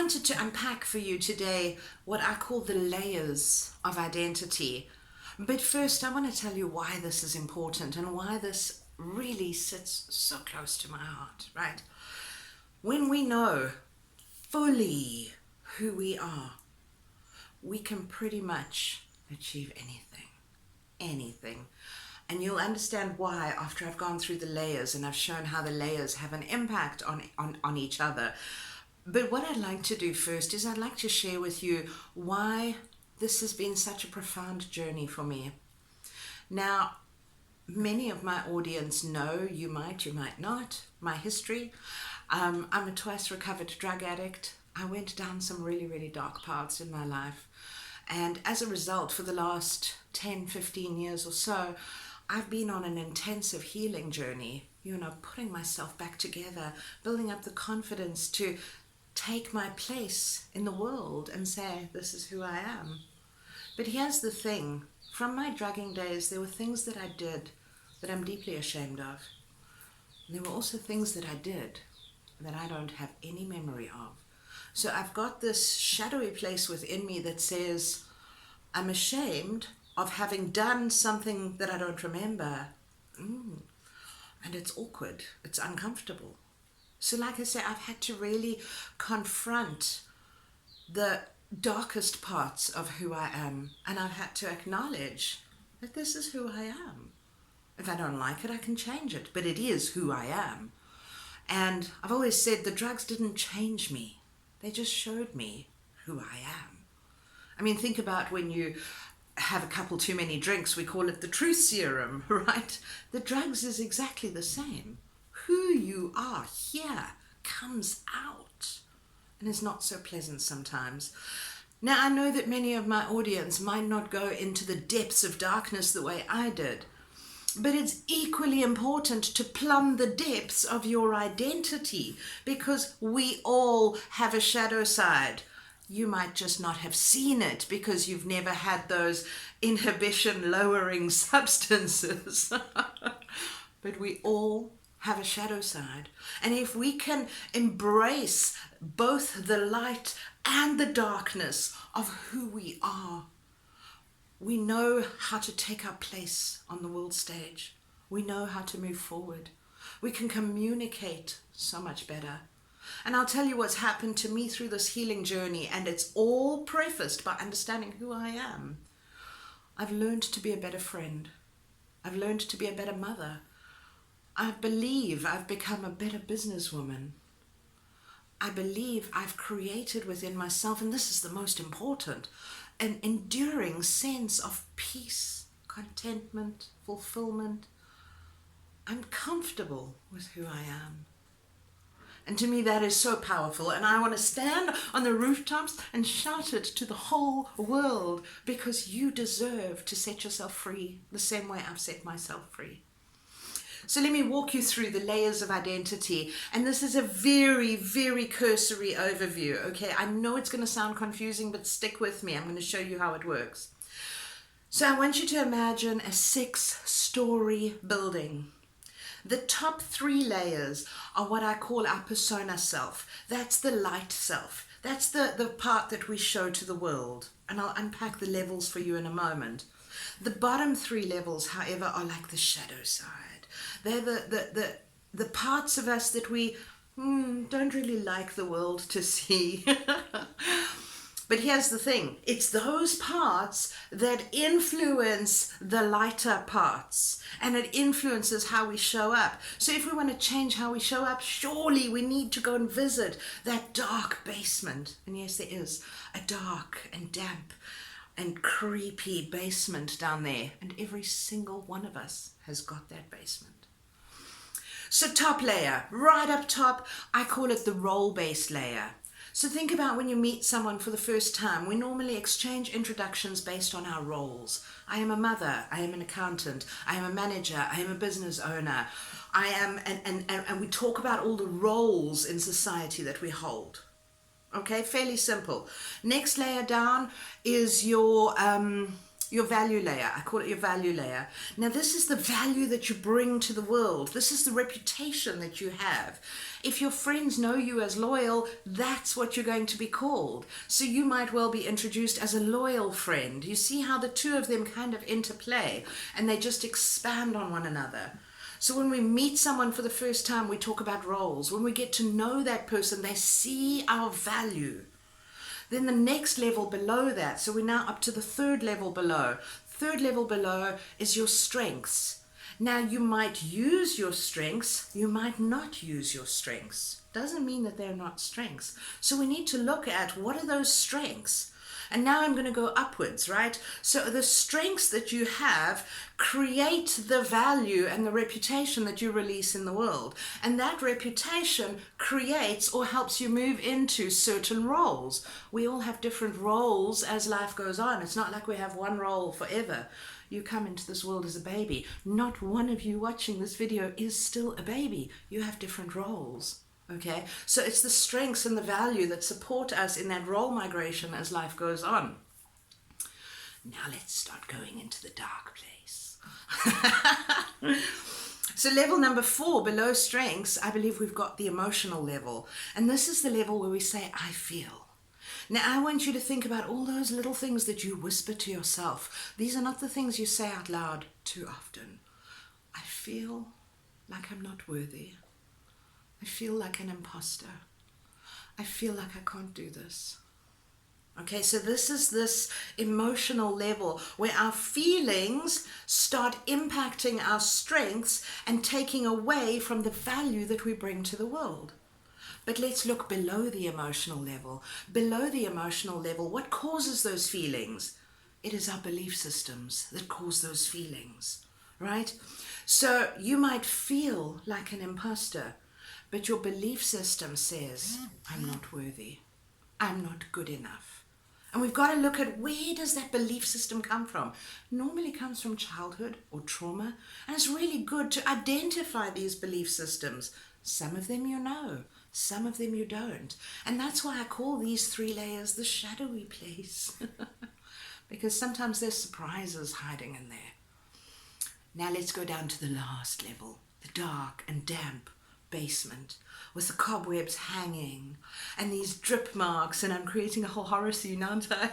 wanted to unpack for you today what I call the layers of identity. But first, I want to tell you why this is important and why this really sits so close to my heart, right? When we know fully who we are, we can pretty much achieve anything. And you'll understand why after I've gone through the layers and I've shown how the layers have an impact on each other. But what I'd like to do first is I'd like to share with you why this has been such a profound journey for me. Now, many of my audience know, you might not, my history. I'm a twice recovered drug addict. I went down some really dark paths in my life. And as a result, for the last 10, 15 years or so, I've been on an intensive healing journey, putting myself back together, building up the confidence to take my place in the world and say, this is who I am. But here's the thing. From my drugging days, there were things that I did that I'm deeply ashamed of. And there were also things that I did that I don't have any memory of. So I've got this shadowy place within me that says, I'm ashamed of having done something that I don't remember. And it's awkward. It's uncomfortable. So like I say, I've had to really confront the darkest parts of who I am. And I've had to acknowledge that this is who I am. If I don't like it, I can change it. But it is who I am. And I've always said the drugs didn't change me. They just showed me who I am. I mean, think about when you have a couple too many drinks, we call it the truth serum, right? The drugs is exactly the same. Who you are here comes out, and is not so pleasant sometimes. Now, I know that many of my audience might not go into the depths of darkness the way I did, but it's equally important to plumb the depths of your identity, because we all have a shadow side. You might just not have seen it because you've never had those inhibition lowering substances. But we all have a shadow side. And if we can embrace both the light and the darkness of who we are, we know how to take our place on the world stage. We know how to move forward. We can communicate so much better. And I'll tell you what's happened to me through this healing journey, and it's all prefaced by understanding who I am. I've learned to be a better friend. I've learned to be a better mother. I believe I've become a better businesswoman. I believe I've created within myself, and this is the most important, an enduring sense of peace, contentment, fulfillment. I'm comfortable with who I am. And to me, that is so powerful. And I want to stand on the rooftops and shout it to the whole world, because you deserve to set yourself free the same way I've set myself free. So let me walk you through the layers of identity. And this is a very cursory overview. Okay, I know it's going to sound confusing, but stick with me. I'm going to show you how it works. So I want you to imagine a 6-story building. The top 3 layers are what I call our persona self. That's the light self. That's the part that we show to the world. And I'll unpack the levels for you in a moment. The bottom 3 levels, however, are like the shadow side. They're the parts of us that we don't really like the world to see. But here's the thing, it's those parts that influence the lighter parts, and it influences how we show up. So if we want to change how we show up, surely we need to go and visit that dark basement. And yes, there is a dark and damp and creepy basement down there, and every single one of us has got that basement. So top layer, right up top, I call it the role-based layer. So think about when you meet someone for the first time. We normally exchange introductions based on our roles. I am a mother, I am an accountant, I am a manager, I am a business owner, I am, and we talk about all the roles in society that we hold. Okay, fairly simple. Next layer down is your your value layer. I call it your value layer. Now, this is the value that you bring to the world. This is the reputation that you have. If your friends know you as loyal, that's what you're going to be called. So you might well be introduced as a loyal friend. You see how the two of them kind of interplay and they just expand on one another. So when we meet someone for the first time, we talk about roles. When we get to know that person, they see our value. Then the next level below that, so we're now up to the third level below. Third level below is your strengths. Now you might use your strengths, you might not use your strengths. Doesn't mean that they're not strengths. So we need to look at what are those strengths. And now I'm going to go upwards, right? So the strengths that you have create the value and the reputation that you release in the world. And that reputation creates or helps you move into certain roles. We all have different roles as life goes on. It's not like we have one role forever. You come into this world as a baby. Not one of you watching this video is still a baby. You have different roles. Okay, so it's the strengths and the value that support us in that role migration as life goes on. Now let's start going into the dark place. So level number 4, below strengths, I believe we've got the emotional level. And this is the level where we say, I feel. Now I want you to think about all those little things that you whisper to yourself. These are not the things you say out loud too often. I feel like I'm not worthy. I feel like an imposter. I feel like I can't do this. Okay, so this is this emotional level where our feelings start impacting our strengths and taking away from the value that we bring to the world. But let's look below the emotional level. Below the emotional level, what causes those feelings? It is our belief systems that cause those feelings, right? So you might feel like an imposter, but your belief system says, I'm not worthy. I'm not good enough. And we've got to look at where does that belief system come from? Normally comes from childhood or trauma. And it's really good to identify these belief systems. Some of them you know, some of them you don't. And that's why I call these 3 layers the shadowy place. Because sometimes there's surprises hiding in there. Now let's go down to the last level, the dark and damp basement with the cobwebs hanging and these drip marks, and I'm creating a whole horror scene, aren't I?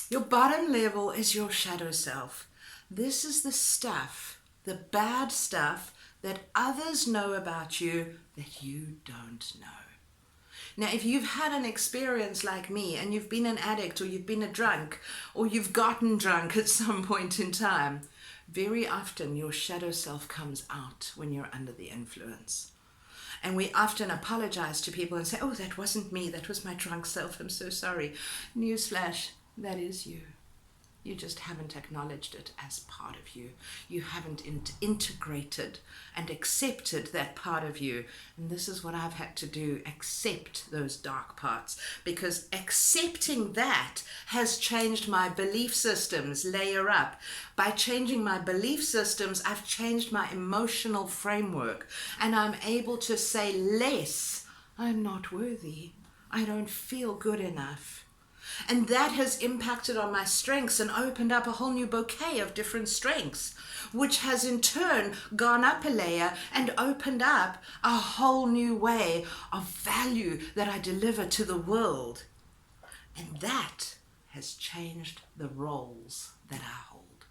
Your bottom level is your shadow self. This is the stuff, the bad stuff that others know about you that you don't know. Now, if you've had an experience like me and you've been an addict or you've been a drunk or you've gotten drunk at some point in time, very often your shadow self comes out when you're under the influence. And we often apologize to people and say, oh, that wasn't me, that was my drunk self, I'm so sorry. Newsflash, that is you. You just haven't acknowledged it as part of you. You haven't integrated and accepted that part of you. And this is what I've had to do, accept those dark parts. Because accepting that has changed my belief systems, layer up. By changing my belief systems, I've changed my emotional framework. And I'm able to say less, I'm not worthy. I don't feel good enough. And that has impacted on my strengths and opened up a whole new bouquet of different strengths, which has in turn gone up a layer and opened up a whole new way of value that I deliver to the world. And that has changed the roles that I hold.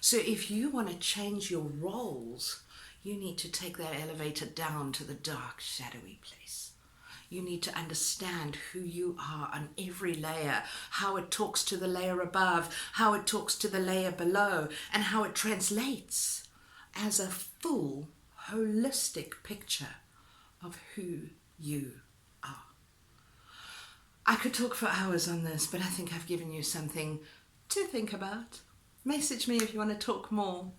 So if you want to change your roles, you need to take that elevator down to the dark, shadowy place. You need to understand who you are on every layer, how it talks to the layer above, how it talks to the layer below, and how it translates as a full, holistic picture of who you are. I could talk for hours on this, but I think I've given you something to think about. Message me if you want to talk more.